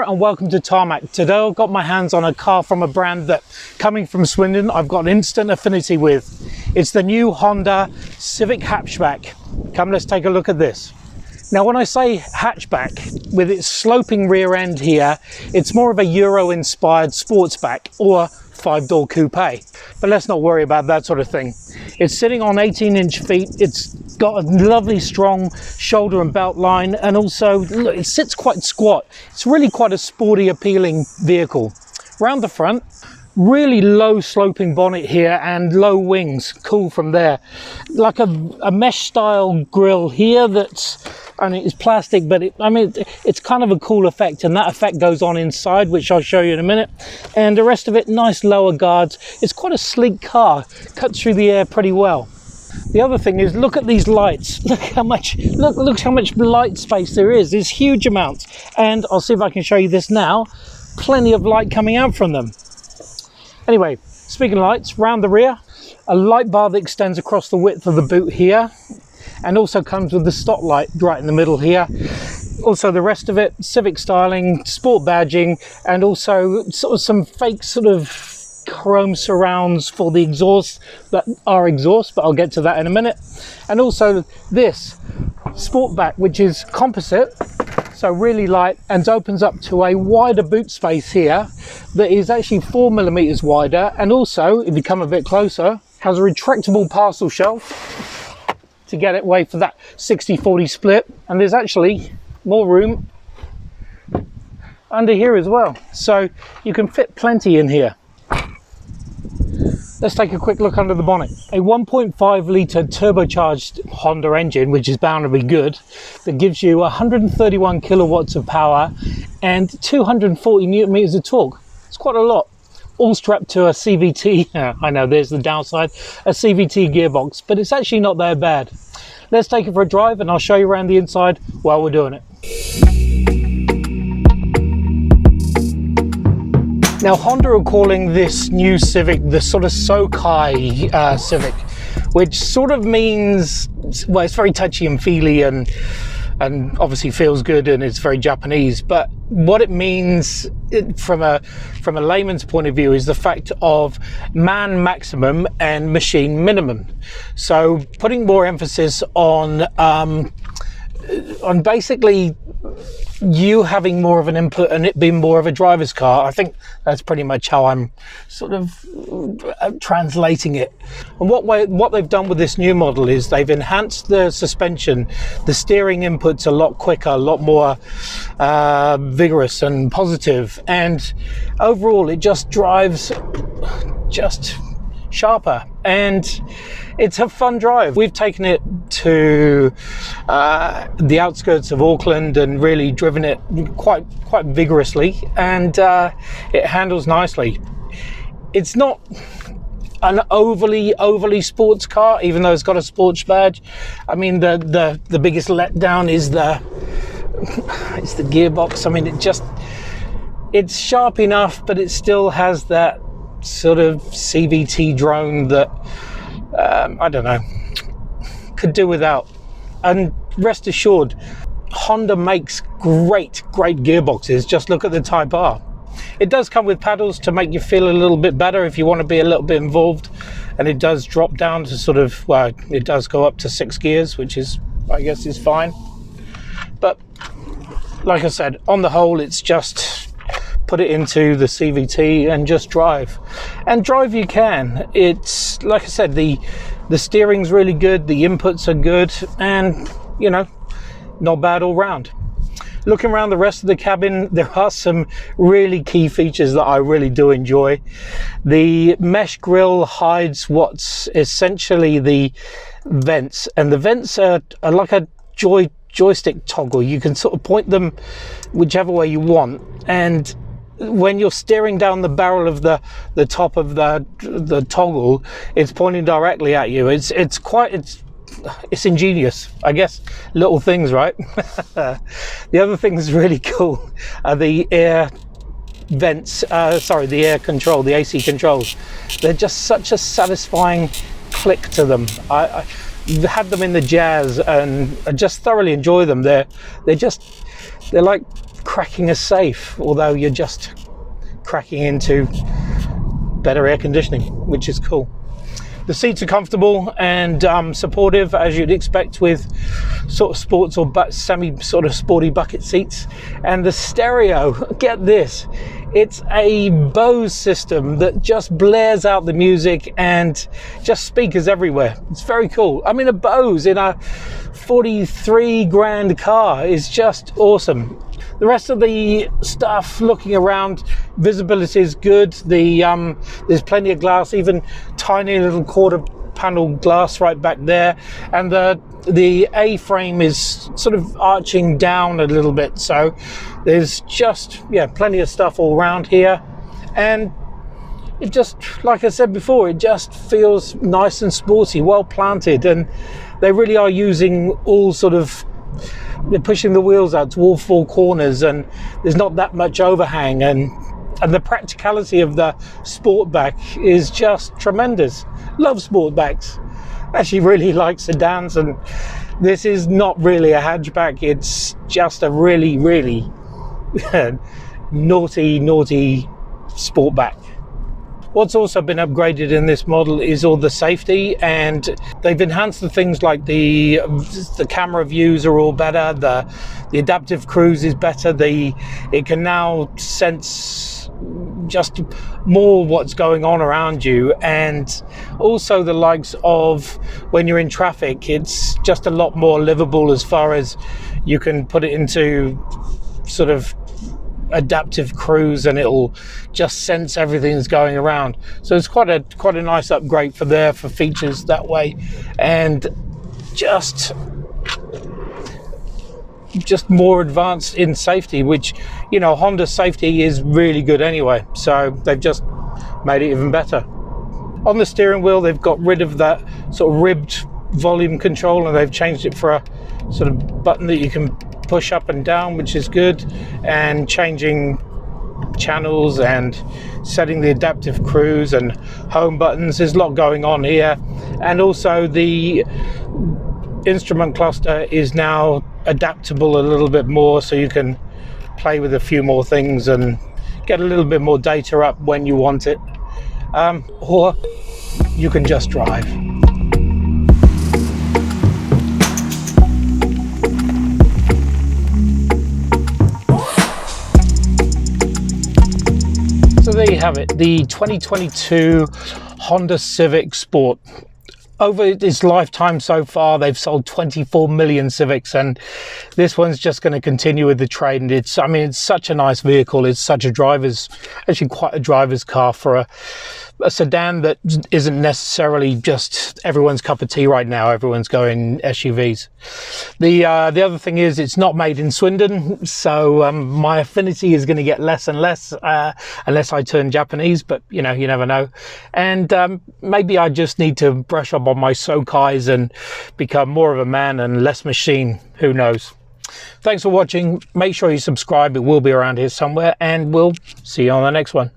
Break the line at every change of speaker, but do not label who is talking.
and welcome to Tarmac. Today I've got my hands on a car from a brand that, coming from Swindon, I've got an instant affinity with. It's the new Honda Civic Hatchback. Come, let's take a look at this. Now when I say hatchback, with its sloping rear end here, it's more of a Euro-inspired sportsback or five-door coupe. But let's not worry about that sort of thing. It's sitting on 18-inch feet. It's got a lovely strong shoulder and belt line, and also look, it sits quite squat. It's really quite a sporty, appealing vehicle. Round the front, really low sloping bonnet here and low wings, cool from there. Like a mesh style grille here that's, I mean, it's plastic, but it's kind of a cool effect, and that effect goes on inside, which I'll show you in a minute. And the rest of it, nice lower guards. It's quite a sleek car, cuts through the air pretty well. The other thing is, look at these lights. Look how much light space there is. There's huge amounts. And I'll see if I can show you this now. Plenty of light coming out from them. Anyway, speaking of lights, round the rear, a light bar that extends across the width of the boot here, and also comes with the stop light right in the middle here. Also the rest of it, Civic styling, sport badging, and also sort of some fake sort of chrome surrounds for the exhaust that are exhaust, but I'll get to that in a minute. And also this Sportback, which is composite, so really light, and opens up to a wider boot space here that is actually 4mm wider, and also, if you come a bit closer, has a retractable parcel shelf to get it away for that 60-40 split, and there's actually more room under here as well, so you can fit plenty in here. Let's take a quick look under the bonnet. A 1.5 litre turbocharged Honda engine, which is bound to be good, that gives you 131 kilowatts of power and 240 newton meters of torque. It's quite a lot. All strapped to a CVT, I know there's the downside, a CVT gearbox, but it's actually not that bad. Let's take it for a drive and I'll show you around the inside while we're doing it. Now Honda are calling this new Civic the sort of Sokai Civic, which sort of means, well, it's very touchy and feely and obviously feels good, and it's very Japanese, but what it means from a layman's point of view is the fact of man maximum and machine minimum. So putting more emphasis on basically you having more of an input and it being more of a driver's car. I think that's pretty much how I'm sort of translating it. And what they've done with this new model is they've enhanced the suspension. The steering input's a lot quicker, a lot more vigorous and positive, and overall it just drives just sharper, and it's a fun drive. We've taken it to the outskirts of Auckland and really driven it quite vigorously, and it handles nicely. It's not an overly sports car, even though it's got a sports badge. I mean, the biggest letdown is it's the gearbox. I mean, it's sharp enough, but it still has that sort of CVT drone that I don't know, could do without. And rest assured, Honda makes great gearboxes. Just look at the Type R. It does come with paddles to make you feel a little bit better if you want to be a little bit involved, and it does drop down to sort of, well, it does go up to 6 gears, which is, I guess, is fine. But like I said, on the whole, it's just put it into the CVT and just drive. And drive you can. It's, like I said, the steering's really good, the inputs are good, and, you know, not bad all round. Looking around the rest of the cabin, there are some really key features that I really do enjoy. The mesh grille hides what's essentially the vents, and the vents are like a joystick toggle. You can sort of point them whichever way you want, and when you're steering down the barrel of the top of the toggle, it's pointing directly at you. It's ingenious, I guess. Little things, right? The other thing that's really cool are the air vents, the air control, the AC controls. They're just such a satisfying click to them. I had them in the Jazz and I just thoroughly enjoy them. They're like cracking a safe, although you're just cracking into better air conditioning, which is cool. The seats are comfortable and supportive, as you'd expect with sort of sports or semi sort of sporty bucket seats. And the stereo, get this, it's a Bose system that just blares out the music and just speakers everywhere. It's very cool. I mean, a Bose in a 43 grand car is just awesome. The rest of the stuff, looking around, visibility is good. There's plenty of glass, even tiny little quarter panel glass right back there, and the A-frame is sort of arching down a little bit, so there's just plenty of stuff all around here. And it just, like I said before, it just feels nice and sporty, well planted, and they really are using all sort of, they're pushing the wheels out to all four corners, and there's not that much overhang, and the practicality of the Sportback is just tremendous. Love Sportbacks. Actually really like sedans, and this is not really a hatchback, it's just a really, really naughty Sportback. What's also been upgraded in this model is all the safety, and they've enhanced the things like the camera views are all better, the adaptive cruise is better, it can now sense just more what's going on around you, and also the likes of when you're in traffic, it's just a lot more livable as far as you can put it into sort of adaptive cruise and it'll just sense everything that's going around. So it's quite a nice upgrade for features that way, and just more advanced in safety, which, you know, Honda safety is really good anyway, so they've just made it even better. On the steering wheel, they've got rid of that sort of ribbed volume control, and they've changed it for a sort of button that you can push up and down, which is good, and changing channels and setting the adaptive cruise and home buttons. There's a lot going on here, and also the instrument cluster is now adaptable a little bit more, so you can play with a few more things and get a little bit more data up when you want it, or you can just drive. So there you have it, the 2022 Honda Civic Sport. Over its lifetime so far, they've sold 24 million Civics, and this one's just going to continue with the trend. It's such a nice vehicle. It's such actually quite a driver's car for a sedan that isn't necessarily just everyone's cup of tea right now. Everyone's going SUVs. The other thing is it's not made in Swindon, so my affinity is going to get less and less unless I turn Japanese, but you know, you never know. And maybe I just need to brush up on my Sokais and become more of a man and less machine. Who knows? Thanks for watching. Make sure you subscribe. It will be around here somewhere, and we'll see you on the next one.